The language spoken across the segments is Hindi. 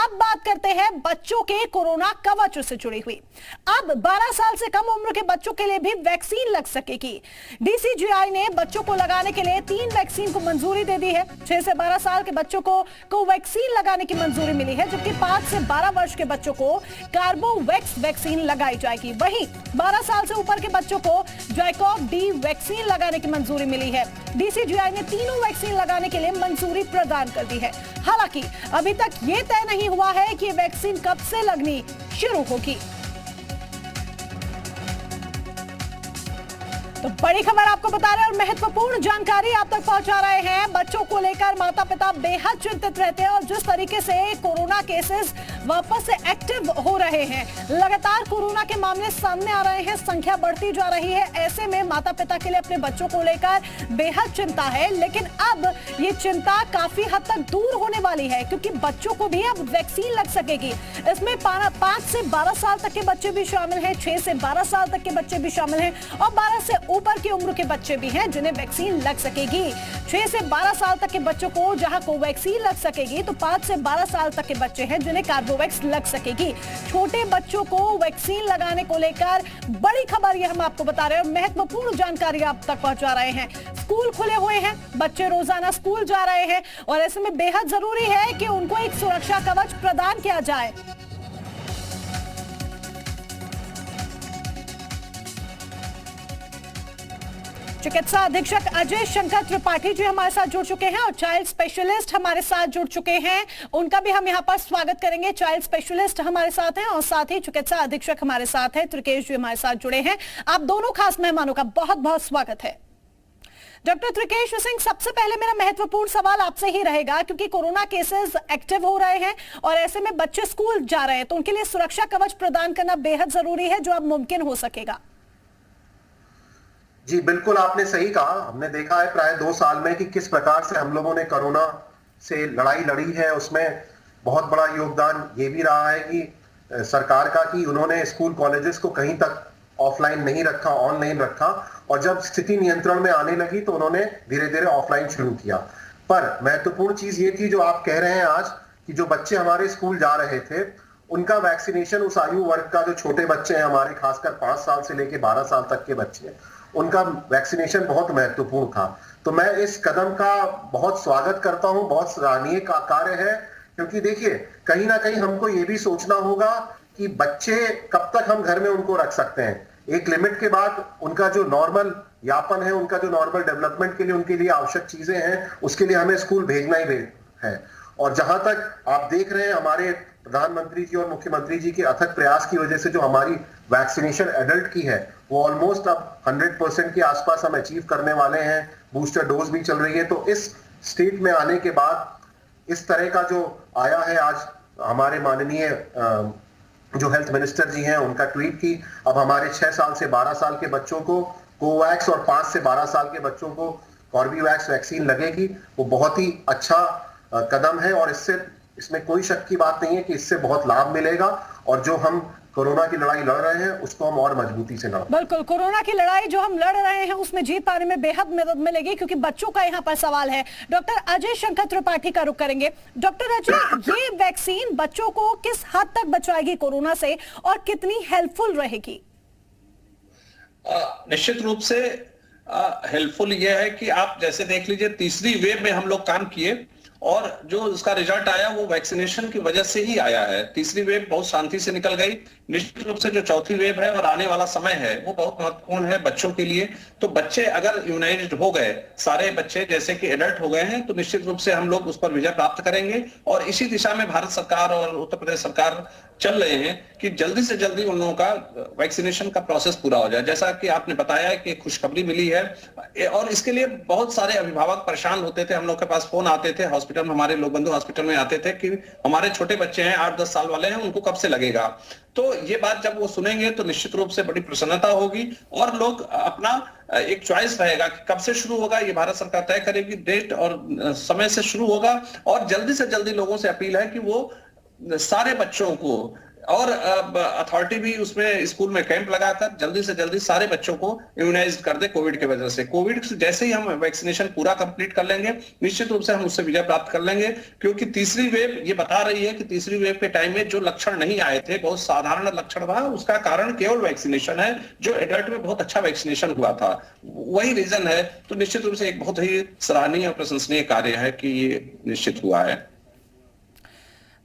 अब बात करते हैं बच्चों के कोरोना कवच से जुड़ी हुई। अब 12 साल से कम उम्र के बच्चों के लिए भी वैक्सीन लग सकेगी। डीसीजीआई ने बच्चों को लगाने के लिए 3 वैक्सीन को मंजूरी दे दी है। 6 से 12 साल के बच्चों को कोवैक्सीन लगाने की मंजूरी मिली है, जबकि 5 से 12 वर्ष के बच्चों को कार्बोवैक्स वैक्सीन लगाई जाएगी। वहीं 12 साल से ऊपर के बच्चों को जैकब डी वैक्सीन लगाने की मंजूरी मिली है। डीसीजीआई ने तीनों वैक्सीन लगाने के लिए मंजूरी प्रदान कर दी है। हालांकि अभी तक ये तय नहीं हुआ है कि वैक्सीन कब से लगनी शुरू होगी। तो बड़ी खबर आपको बता रहे हैं और महत्वपूर्ण जानकारी आप तक पहुंचा रहे हैं। बच्चों को लेकर माता पिता बेहद चिंतित रहते हैं और जिस तरीके से कोरोना केसेस वापस से एक्टिव हो रहे हैं, लगातार कोरोना के मामले सामने आ रहे हैं, संख्या बढ़ती जा रही है। ऐसे में माता पिता के लिए अपने बच्चों को लेकर बेहद चिंता है, लेकिन अब ये चिंता काफी हद तक दूर होने वाली है, क्योंकि बच्चों को भी अब वैक्सीन लग सकेगी। इसमें 5 से 12 साल तक के बच्चे भी शामिल हैं, 6 से 12 साल तक के बच्चे भी शामिल हैं और 12 से ऊपर की उम्र के बच्चे भी हैं जिन्हें वैक्सीन लग सकेगी। 6 से 12 साल तक के बच्चों को जहां कोवैक्सीन लग सकेगी, तो 5 से 12 साल तक के बच्चे हैं जिन्हें कार्बोवैक्स लग सकेगी। छोटे बच्चों को वैक्सीन लगाने को लेकर बड़ी खबर यह हम आपको बता रहे हैं, महत्वपूर्ण जानकारी आप तक पहुंचा रहे हैं। स्कूल खुले हुए हैं, बच्चे रोजाना स्कूल जा रहे हैं और ऐसे में बेहद जरूरी है कि उनको एक सुरक्षा कवच प्रदान किया जाए। चिकित्सा अधीक्षक अजय शंकर त्रिपाठी जी हमारे साथ जुड़ चुके हैं और चाइल्ड स्पेशलिस्ट हमारे साथ जुड़ चुके हैं। उनका भी हम यहाँ पर स्वागत करेंगे। चाइल्ड स्पेशलिस्ट हमारे साथ हैं और साथ ही चिकित्सा अधीक्षक हमारे साथ हैं, त्रिकेश जी हमारे साथ जुड़े हैं। आप दोनों खास मेहमानों का बहुत बहुत स्वागत है। डॉक्टर त्रिकेश सिंह, सबसे पहले मेरा महत्वपूर्ण सवाल आपसे ही रहेगा, क्योंकि कोरोना केसेस एक्टिव हो रहे हैं और ऐसे में बच्चे स्कूल जा रहे हैं, तो उनके लिए सुरक्षा कवच प्रदान करना बेहद जरूरी है, जो अब मुमकिन हो सकेगा। जी बिल्कुल, आपने सही कहा। हमने देखा है प्राय 2 साल में कि किस प्रकार से हम लोगों ने कोरोना से लड़ाई लड़ी है। उसमें बहुत बड़ा योगदान ये भी रहा है कि सरकार का, कि उन्होंने स्कूल कॉलेजेस को कहीं तक ऑफलाइन नहीं रखा, ऑनलाइन रखा, और जब स्थिति नियंत्रण में आने लगी तो उन्होंने धीरे धीरे ऑफलाइन शुरू किया। पर महत्वपूर्ण चीज ये थी जो आप कह रहे हैं आज, कि जो बच्चे हमारे स्कूल जा रहे थे उनका वैक्सीनेशन, उस आयु वर्ग का जो छोटे बच्चे हैं हमारे, खासकर 5 साल से लेकर 12 साल तक के बच्चे, उनका वैक्सीनेशन बहुत महत्वपूर्ण था। तो मैं इस कदम का बहुत स्वागत करता हूं, बहुत सराहनीय का कार्य है, क्योंकि देखिए कहीं ना कहीं हमको ये भी सोचना होगा कि बच्चे कब तक हम घर में उनको रख सकते हैं। एक लिमिट के बाद उनका जो नॉर्मल यापन है, उनका जो नॉर्मल डेवलपमेंट के लिए उनके लिए आवश्यक चीजें हैं, उसके लिए हमें स्कूल भेजना ही है। और जहां तक आप देख रहे हैं, हमारे प्रधानमंत्री जी और मुख्यमंत्री जी के अथक प्रयास की वजह से जो हमारी वैक्सीनेशन एडल्ट की है वो ऑलमोस्ट अब 100% के आसपास हम अचीव करने वाले हैं। बूस्टर डोज भी चल रही है। तो इस स्टेट में आने के बाद इस तरह का जो आया है आज, हमारे माननीय जो हेल्थ मिनिस्टर जी हैं, उनका ट्वीट की अब हमारे 6 साल से 12 साल के बच्चों को कोवैक्स और 5 से 12 साल के बच्चों को कॉर्बेवैक्स वैक्सीन लगेगी। वो बहुत ही अच्छा कदम है और इसमें कोई शक की बात नहीं है कि इससे बहुत लाभ मिलेगा और जो हम कोरोना की लड़ाई लड़ रहे हैं उसको हम और मजबूती से लड़। बिल्कुल, कोरोना की लड़ाई जो हम लड़ रहे हैं उसमें जीत पाने में बेहद मदद मिलेगी, क्योंकि बच्चों का यहाँ पर सवाल है। डॉक्टर अजय शंकर त्रिपाठी का रुख करेंगे। डॉक्टर अजय, ये वैक्सीन बच्चों को किस हद तक बचाएगी कोरोना से और कितनी हेल्पफुल रहेगी? निश्चित रूप से हेल्पफुल यह है कि आप जैसे देख लीजिए, तीसरी वेव में हम लोग काम किए और जो उसका रिजल्ट आया वो वैक्सीनेशन की वजह से ही आया है। तीसरी वेव बहुत शांति से निकल गई। निश्चित रूप से जो चौथी वेव है और आने वाला समय है वो बहुत महत्वपूर्ण है बच्चों के लिए। तो बच्चे अगर इम्यूनाइज्ड हो गए, सारे बच्चे जैसे कि एडल्ट हो गए हैं, तो निश्चित रूप से हम लोग उस पर विजय प्राप्त करेंगे। और इसी दिशा में भारत सरकार और उत्तर प्रदेश सरकार चल रहे हैं कि जल्दी से जल्दी उन लोगों का वैक्सीनेशन का प्रोसेस पूरा हो जाए। जैसा कि आपने बताया कि खुशखबरी मिली है और इसके लिए बहुत सारे अभिभावक परेशान होते थे। हम लोग के पास फोन आते थे, हॉस्पिटल में, हमारे लोक बंधु हॉस्पिटल में आते थे कि हमारे छोटे बच्चे हैं, 8-10 साल वाले हैं, उनको कब से लगेगा। तो ये बात जब वो सुनेंगे तो निश्चित रूप से बड़ी प्रसन्नता होगी और लोग अपना एक चॉइस रहेगा कि कब से शुरू होगा, ये भारत सरकार तय करेगी, डेट और समय से शुरू होगा। और जल्दी से जल्दी लोगों से अपील है कि वो सारे बच्चों को और अथॉरिटी भी उसमें स्कूल में कैंप लगाकर जल्दी से जल्दी सारे बच्चों को इम्यूनाइज कर दे कोविड की वजह से। कोविड जैसे ही हम वैक्सीनेशन पूरा कंप्लीट कर लेंगे, निश्चित रूप से हम उससे विजय प्राप्त कर लेंगे, क्योंकि तीसरी वेव ये बता रही है कि तीसरी वेव के टाइम में जो लक्षण नहीं आए थे, बहुत साधारण लक्षण था, उसका कारण केवल वैक्सीनेशन है, जो एडल्ट में बहुत अच्छा वैक्सीनेशन हुआ था, वही रीजन है। तो निश्चित रूप से एक बहुत ही सराहनीय और प्रशंसनीय कार्य है कि ये निश्चित हुआ है।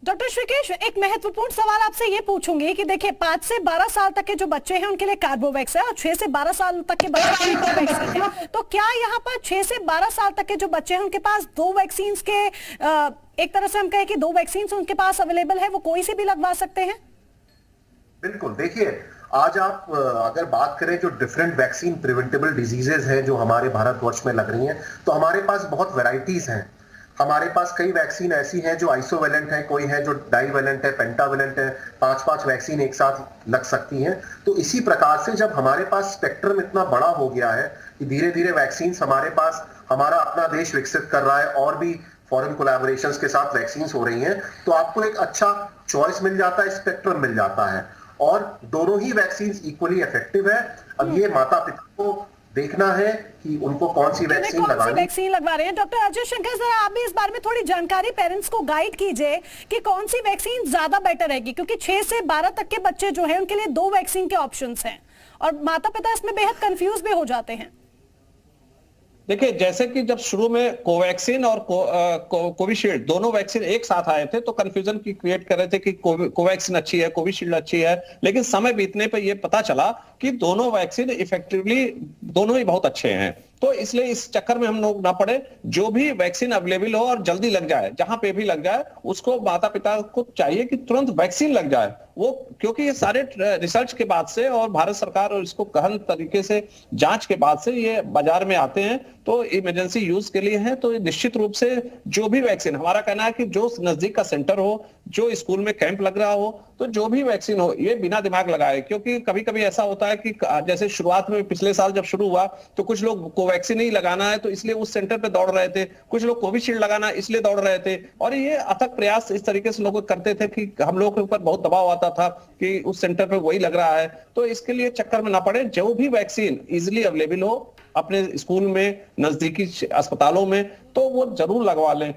डॉक्टर श्रीकेश, एक महत्वपूर्ण सवाल आपसे ये पूछूंगी कि देखिए 5 से 12 साल तक के जो बच्चे हैं उनके लिए कार्बोवैक्स है और 6 से 12 साल तक के बच्चे के लिए कोवैक्सीन है। तो क्या यहाँ पर 6 से 12 साल तक के जो बच्चे हैं उनके पास दो वैक्सीन के एक तरह से हम कहें कि दो वैक्सीन उनके पास अवेलेबल है, वो कोई से भी लगवा सकते हैं? बिल्कुल, देखिए आज आप अगर बात करें जो डिफरेंट वैक्सीन प्रिवेंटेबल डिजीजेज हैं जो हमारे भारतवर्ष में लग रही हैं, तो हमारे पास बहुत वैरायटीज हैं। हमारे पास कई वैक्सीन ऐसी हैं जो आइसोवेलेंट है, कोई है जो डाइवेलेंट है, पेंटावेलेंट है, 5-5 वैक्सीन एक साथ लग सकती हैं। तो इसी प्रकार से जब हमारे पास स्पेक्ट्रम इतना बड़ा हो गया है कि धीरे धीरे वैक्सीन हमारे पास, हमारा अपना देश विकसित कर रहा है और भी फॉरेन कोलैबोरेशंस के साथ वैक्सीन हो रही हैं, तो आपको एक अच्छा चॉइस मिल जाता है, स्पेक्ट्रम मिल जाता है और दोनों ही वैक्सीन इक्वली इफेक्टिव है। अब ये माता पिता को देखना है कि उनको कौन सी वैक्सीन लगवा रहे हैं। डॉक्टर अजय शंकर सर, आप भी इस बारे में थोड़ी जानकारी पेरेंट्स को गाइड कीजिए कि कौन सी वैक्सीन ज्यादा बेटर रहेगी, क्योंकि 6 से 12 तक के बच्चे जो हैं उनके लिए 2 वैक्सीन के ऑप्शंस हैं और माता पिता इसमें बेहद कंफ्यूज भी हो जाते हैं। देखिए, जैसे कि जब शुरू में कोवैक्सीन और कोविशील्ड दोनों वैक्सीन एक साथ आए थे तो कंफ्यूजन की क्रिएट कर रहे थे कि कोवैक्सीन अच्छी है, कोविशील्ड अच्छी है, लेकिन समय बीतने पर यह पता चला कि दोनों वैक्सीन इफेक्टिवली दोनों ही बहुत अच्छे हैं। तो इसलिए इस चक्कर में हम लोग ना पड़े, जो भी वैक्सीन अवेलेबल हो और जल्दी लग जाए, जहां पे भी लग जाए उसको माता पिता को चाहिए कि तुरंत वैक्सीन लग जाए वो, क्योंकि ये सारे रिसर्च के बाद से और भारत सरकार और इसको गहन तरीके से जांच के बाद से ये बाजार में आते हैं, तो इमरजेंसी यूज के लिए हैं। तो निश्चित रूप से जो भी वैक्सीन, हमारा कहना है कि जो नजदीक का सेंटर हो, जो स्कूल में कैंप लग रहा हो, तो जो भी वैक्सीन हो ये बिना दिमाग लगाए, क्योंकि कभी कभी ऐसा होता है कि जैसे शुरुआत में पिछले साल जब शुरू हुआ तो कुछ लोग कोवैक्सीन ही लगाना है तो इसलिए उस सेंटर पे दौड़ रहे थे, कुछ लोग कोविशील्ड लगाना इसलिए दौड़ रहे थे, और ये अथक प्रयास इस तरीके से लोग करते थे कि हम लोग के ऊपर बहुत दबाव आता था कि उस सेंटर पे वही लग रहा है। तो इसके लिए चक्कर में ना पड़े, जो भी वैक्सीन इजिली अवेलेबल हो अपने स्कूल में, नजदीकी अस्पतालों में, तो वो जरूर लगवा लें,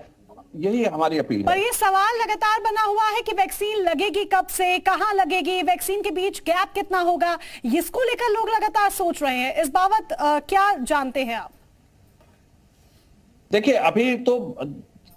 यही हमारी अपील है। पर ये सवाल लगातार बना हुआ है कि वैक्सीन लगेगी कब से, कहां लगेगी, वैक्सीन के बीच गैप कितना होगा, इसको लेकर लोग लगातार सोच रहे हैं। इस बाबत क्या जानते हैं आप? देखिए, अभी तो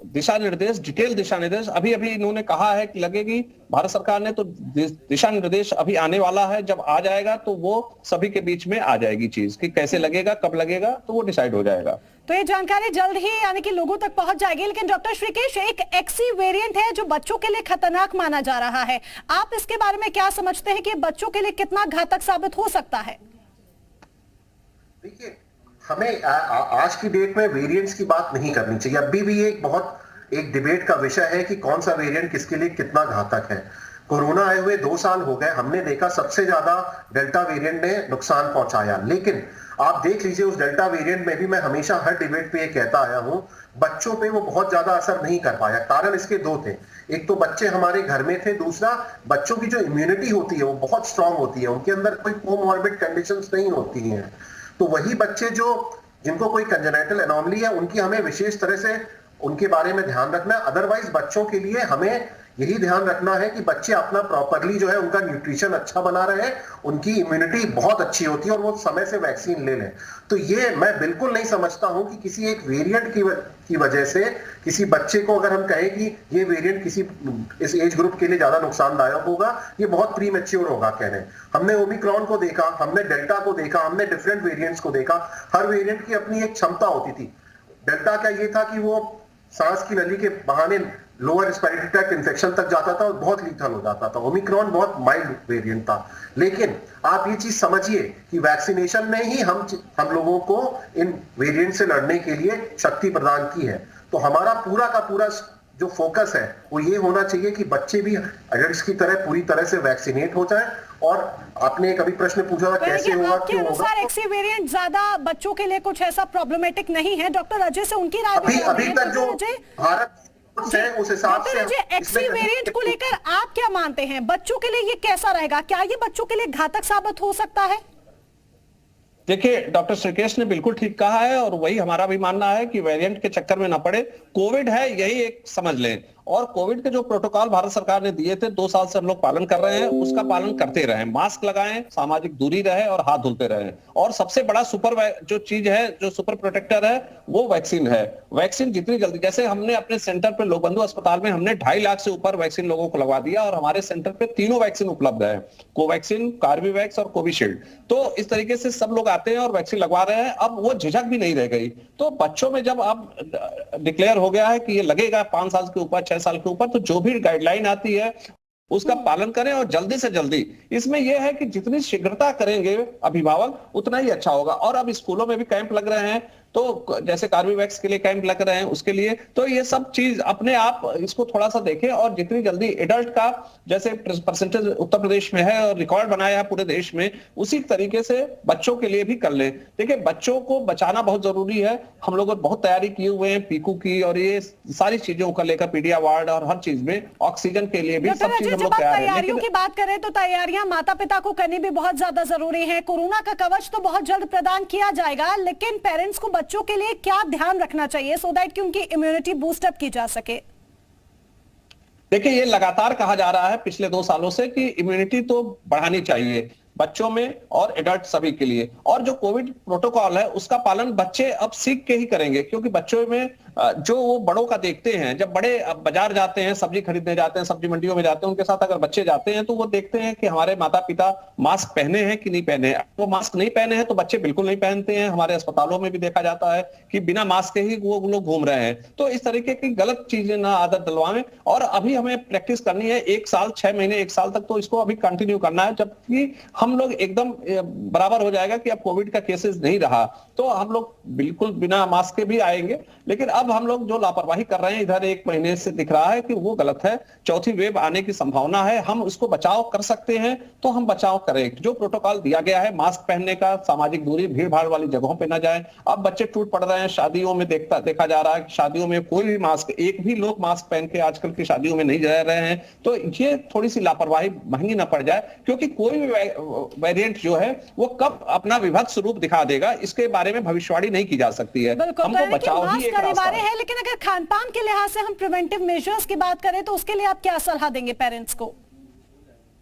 दिशा निर्देश, डिटेल दिशा निर्देश अभी इन्होंने कहा है कि लगेगी, भारत सरकार ने, तो दिशा निर्देश अभी आने वाला है, जब आ जाएगा तो वो सभी के बीच में आ जाएगी चीज कि कैसे लगेगा, कब लगेगा, तो वो डिसाइड हो जाएगा। तो ये जानकारी जल्द ही यानी कि लोगों तक पहुंच जाएगी। लेकिन डॉक्टर श्रीकेश, एक एक्सी वेरिएंट है जो बच्चों के लिए खतरनाक माना जा रहा है, आप इसके बारे में क्या समझते हैं कि बच्चों के लिए कितना घातक साबित हो सकता है? देखिए, हमें आज की डेट में वेरिएंट्स की बात नहीं करनी चाहिए। अभी भी एक डिबेट का विषय है कि कौन सा वेरिएंट किसके लिए कितना घातक है। कोरोना आए हुए 2 साल हो गए, हमने देखा सबसे ज्यादा डेल्टा वेरिएंट ने नुकसान पहुंचाया, लेकिन आप देख लीजिए उस डेल्टा वेरिएंट में भी, मैं हमेशा हर डिबेट पे ये कहता आया हूं, बच्चों पे वो बहुत ज्यादा असर नहीं कर पाया। कारण इसके 2 थे, एक तो बच्चे हमारे घर में थे, दूसरा बच्चों की जो इम्यूनिटी होती है वो बहुत स्ट्रांग होती है, उनके अंदर कोई कोमॉर्बिड कंडीशंस नहीं होती हैं। तो वही बच्चे जिनको कोई कंजेनिटल एनोमली है, उनकी हमें विशेष तरह से उनके बारे में ध्यान रखना है। अदरवाइज बच्चों के लिए हमें यही ध्यान रखना है कि बच्चे अपना प्रॉपरली जो है उनका न्यूट्रिशन अच्छा बना रहे, उनकी इम्यूनिटी बहुत अच्छी होती है और वो समय से वैक्सीन ले लें। तो ये मैं बिल्कुल नहीं समझता हूं कि किसी एक वेरिएंट की वजह से किसी बच्चे को अगर हम कहें कि ये वेरिएंट किसी इस एज ग्रुप के लिए ज्यादा नुकसानदायक होगा, ये बहुत प्रीमेच्योर होगा कहने। हमने ओमिक्रॉन को देखा, हमने डेल्टा को देखा, हमने डिफरेंट वेरिएंट्स को देखा, हर वेरिएंट की अपनी एक क्षमता होती थी। डेल्टा का ये था कि वो सांस की नली के बहाने लोअर रेस्पिरेटरी ट्रैक्ट इन्फेक्शन तक जाता था और बहुत लीथल हो जाता था। ओमिक्रॉन बहुत माइल्ड वेरिएंट था, लेकिन आप ये चीज समझिए कि वैक्सीनेशन ने ही हम लोगों को इन वेरिएंट से लड़ने के लिए शक्ति प्रदान की है। तो हमारा पूरा का पूरा जो फोकस है वो ये होना चाहिए कि बच्चे भी एडल्ट्स की तरह पूरी तरह से वैक्सीनेट हो जाएं। और आपने कभी प्रश्न पूछा था कैसे होगा, क्यों होगा? एक्सी वेरिएंट ज्यादा बच्चों के लिए कुछ ऐसा प्रॉब्लमेटिक नहीं है। डॉक्टर अजय से उनकी राय अभी तक जो भारत है उस हिसाब से एक्सी वेरिएंट को लेकर आप क्या मानते हैं, बच्चों के लिए ये कैसा रहेगा? क्या ये बच्चों के लिए घातक साबित हो सकता है? देखिए, डॉक्टर श्रीकेश ने बिल्कुल ठीक कहा है और वही हमारा भी मानना है कि वेरिएंट के चक्कर में ना पड़े। कोविड है, यही एक समझ लें। और कोविड के जो प्रोटोकॉल भारत सरकार ने दिए थे 2 साल से हम लोग पालन कर रहे हैं, उसका पालन करते रहें। मास्क लगाएं, सामाजिक दूरी रहे और हाथ धुलते रहें। और सबसे बड़ा जो चीज है, जो सुपर प्रोटेक्टर है, वो वैक्सीन है। वैक्सीन जितनी जल्दी, जैसे हमने अपने सेंटर पे लोक बंधु अस्पताल में हमने 2.5 लाख से ऊपर वैक्सीन लोगों को लगवा दिया और हमारे सेंटर पे तीनों वैक्सीन उपलब्ध है, कोवैक्सीन, कार्बीवैक्स और कोविशील्ड। तो इस तरीके से सब लोग आते हैं और वैक्सीन लगवा रहे हैं। अब वो झिझक भी नहीं रह गई। तो बच्चों में जब अब डिक्लेयर हो गया है कि ये लगेगा 5 साल के ऊपर, 6 साल के ऊपर, तो जो भी गाइडलाइन आती है उसका पालन करें और जल्दी से जल्दी। इसमें यह है कि जितनी शीघ्रता करेंगे अभिभावक उतना ही अच्छा होगा। और अब स्कूलों में भी कैंप लग रहे हैं, तो जैसे कार्बीवैक्स के लिए कैंप लग रहे हैं उसके लिए, तो ये सब चीज अपने आप इसको थोड़ा सा देखें और जितनी जल्दी एडल्ट का जैसे परसेंटेज उत्तर प्रदेश में है और रिकॉर्ड बनाया है पूरे देश में, उसी तरीके से बच्चों के लिए भी कर ले। देखिए, बच्चों को बचाना बहुत जरूरी है। हम लोग बहुत तैयारी किए हुए हैं पीकू की और ये सारी चीजों का लेकर, पीडिया वार्ड और हर चीज में, ऑक्सीजन के लिए भी सब चीज हम लोग तैयार हैं। तैयारियों की बात करें तो तैयारियां माता पिता को करनी भी बहुत ज्यादा जरूरी है। कोरोना का कवच तो बहुत जल्द प्रदान किया जाएगा, लेकिन पेरेंट्स को बच्चों के लिए क्या ध्यान रखना चाहिए सो दैट कि उनकी इम्यूनिटी बूस्ट अप की जा सके? देखिए, ये लगातार कहा जा रहा है पिछले 2 सालों से कि इम्यूनिटी तो बढ़ानी चाहिए बच्चों में और एडल्ट सभी के लिए। और जो कोविड प्रोटोकॉल है उसका पालन बच्चे अब सीख के ही करेंगे, क्योंकि बच्चों में जो वो बड़ों का देखते हैं, जब बड़े बाजार जाते हैं, सब्जी खरीदने जाते हैं, सब्जी मंडियों में जाते हैं, उनके साथ अगर बच्चे जाते हैं तो वो देखते हैं कि हमारे माता पिता मास्क पहने हैं कि नहीं पहने हैं। वो मास्क नहीं पहने हैं तो बच्चे बिल्कुल नहीं पहनते हैं। हमारे अस्पतालों में भी देखा जाता है कि बिना मास्क के ही वो लोग घूम रहे हैं। तो इस तरीके की गलत चीजें ना आदत डलवाएं। और अभी हमें प्रैक्टिस करनी है 1 साल, 6 महीने, 1 साल तक, तो इसको अभी कंटिन्यू करना है। जबकि हम लोग एकदम बराबर हो जाएगा कि अब कोविड का केसेस नहीं रहा तो हम लोग बिल्कुल बिना मास्क के भी आएंगे। लेकिन अब हम लोग जो लापरवाही कर रहे हैं इधर 1 महीने से दिख रहा है कि वो गलत है। चौथी वेव आने की संभावना है, हम उसको बचाव कर सकते हैं तो हम बचाव करें। जो प्रोटोकॉल दिया गया है मास्क पहनने का, सामाजिक दूरी, भीड़ भाड़ वाली जगहों पे ना जाएं। अब बच्चे टूट पड़ रहे हैं, शादियों में देखा जा रहा है कि शादियों में कोई भी मास्क, एक भी लोग मास्क पहन के आजकल की शादियों में नहीं जा रहे हैं। तो ये थोड़ी सी लापरवाही महंगी ना पड़ जाए, क्योंकि कोई भी वेरिएंट जो है वो कब अपना विभत्स रूप दिखा देगा इसके बारे में भविष्यवाणी नहीं की जा सकती है। हमको बचाव ही एक रास्ता है। लेकिन अगर खान पान के लिहाज से हम प्रिवेंटिव मेजर्स की बात करें तो उसके लिए आप क्या सलाह देंगे पेरेंट्स को?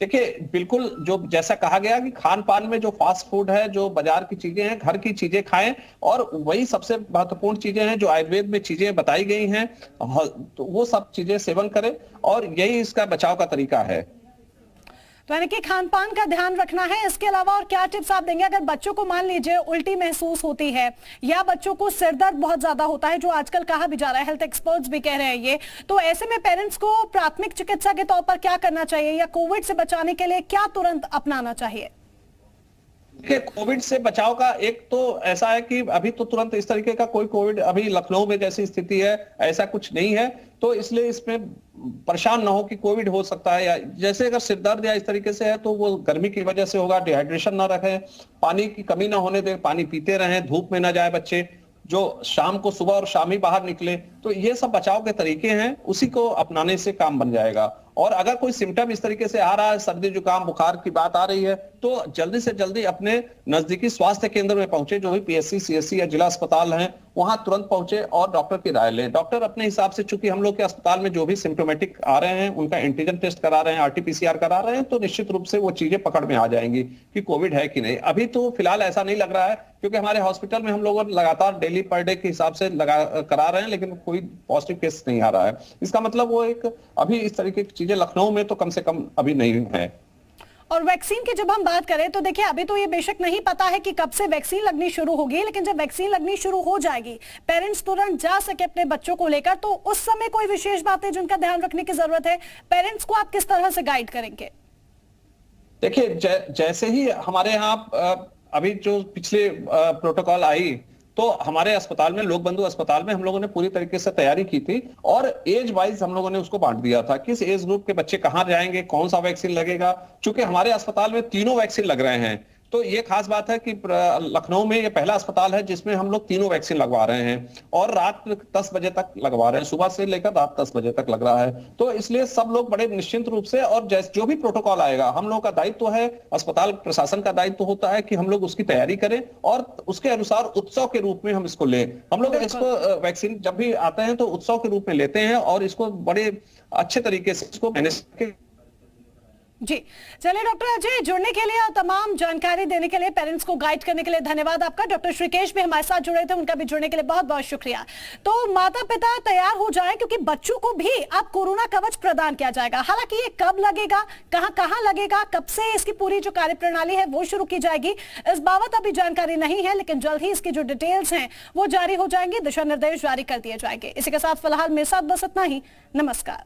देखिए, बिल्कुल जो जैसा कहा गया कि खान पान में जो फास्ट फूड है, जो बाजार की चीजें हैं, घर की चीजें खाएं और वही सबसे महत्वपूर्ण चीजें हैं जो आयुर्वेद में चीजें बताई गई हैं, तो वो सब चीजें सेवन करें और यही इसका बचाव का तरीका है। तो यानी कि खान पान का ध्यान रखना है। इसके अलावा और क्या टिप्स आप देंगे अगर बच्चों को मान लीजिए उल्टी महसूस होती है या बच्चों को सिर दर्द बहुत ज्यादा होता है, जो आजकल कहा भी जा रहा है, हेल्थ एक्सपर्ट्स भी कह रहे हैं ये, तो ऐसे में पेरेंट्स को प्राथमिक चिकित्सा के तौर पर क्या करना चाहिए या कोविड से बचाने के लिए क्या तुरंत अपनाना चाहिए? देखिए, कोविड से बचाव का एक तो ऐसा है कि अभी तो तुरंत इस तरीके का कोई कोविड, अभी लखनऊ में जैसी स्थिति है ऐसा कुछ नहीं है, तो इसलिए इसमें परेशान ना हो कि कोविड हो सकता है। या जैसे अगर सिर दर्द या इस तरीके से है तो वो गर्मी की वजह से होगा। डिहाइड्रेशन ना रखें, पानी की कमी ना होने दें, पानी पीते रहें, धूप में ना जाए बच्चे, जो शाम को सुबह और शाम ही बाहर निकले। तो ये सब बचाव के तरीके हैं, उसी को अपनाने से काम बन जाएगा। और अगर कोई सिम्टम इस तरीके से आ रहा है, सर्दी जुकाम बुखार की बात आ रही है, तो जल्दी से जल्दी अपने नजदीकी स्वास्थ्य केंद्र में पहुंचे, जो भी पीएचसी, सीएचसी या जिला अस्पताल हैं, वहां तुरंत पहुंचे और डॉक्टर की राय लें। डॉक्टर अपने हिसाब से, चूंकि हम लोग के अस्पताल में जो भी सिम्टोमेटिक आ रहे हैं उनका एंटीजन टेस्ट करा रहे हैं, आरटीपीसीआर करा रहे हैं, तो निश्चित रूप से वो चीजें पकड़ में आ जाएंगी कि कोविड है कि नहीं। अभी तो फिलहाल ऐसा नहीं लग रहा है, क्योंकि हमारे हॉस्पिटल में हम लोग लगातार डेली पर डे के हिसाब से करा रहे हैं, लेकिन कोई पॉजिटिव केस नहीं आ रहा है। इसका मतलब वो एक अभी इस तरीके की चीजें लखनऊ में तो कम से कम अभी नहीं है। और वैक्सीन की जब हम बात करें तो देखिए, अभी तो ये बेशक नहीं पता है कि कब से वैक्सीन लगनी शुरू होगी, लेकिन जब वैक्सीन लगनी शुरू हो जाएगी, पेरेंट्स तुरंत जा सके अपने बच्चों को लेकर, तो उस समय कोई विशेष बातें जिनका ध्यान रखने की जरूरत है, पेरेंट्स को आप किस तरह से गाइड करेंगे? देखिए, जैसे ही हमारे यहाँ अभी जो पिछले प्रोटोकॉल आई, तो हमारे अस्पताल में, लोक बंधु अस्पताल में, हम लोगों ने पूरी तरीके से तैयारी की थी और एज वाइज हम लोगों ने उसको बांट दिया था, किस एज ग्रुप के बच्चे कहां जाएंगे, कौन सा वैक्सीन लगेगा। चूंकि हमारे अस्पताल में तीनों वैक्सीन लग रहे हैं, तो ये खास बात है कि लखनऊ में ये पहला अस्पताल है जिसमें हम लोग तीनों वैक्सीन लगवा रहे हैं और रात 10 बजे तक लगवा रहे हैं, सुबह से लेकर रात 10 बजे तक लग रहा है। तो इसलिए सब लोग बड़े निश्चिंत रूप से, और जो भी प्रोटोकॉल आएगा, हम लोगों का दायित्व है, अस्पताल प्रशासन का दायित्व होता है कि हम लोग उसकी तैयारी करें और उसके अनुसार उत्सव के रूप में हम इसको लें। हम लोग इसको वैक्सीन जब भी आते हैं तो उत्सव के रूप में लेते हैं और इसको बड़े अच्छे तरीके से इसको मैनेज जी। चलिए डॉक्टर अजय, जुड़ने के लिए और तमाम जानकारी देने के लिए, पेरेंट्स को गाइड करने के लिए धन्यवाद आपका। डॉक्टर श्रीकेश भी हमारे साथ जुड़े थे, उनका भी जुड़ने के लिए बहुत बहुत शुक्रिया। तो माता पिता तैयार हो जाएं क्योंकि बच्चों को भी अब कोरोना कवच प्रदान किया जाएगा। हालांकि ये कब लगेगा, कहां लगेगा, कब से इसकी पूरी जो कार्यप्रणाली है वो शुरू की जाएगी, इस बाबत अभी जानकारी नहीं है, लेकिन जल्द ही इसकी जो डिटेल्स हैं वो जारी हो जाएंगी, दिशा निर्देश जारी कर दिए जाएंगे। इसी के साथ फिलहाल मेरे साथ बस इतना ही। नमस्कार।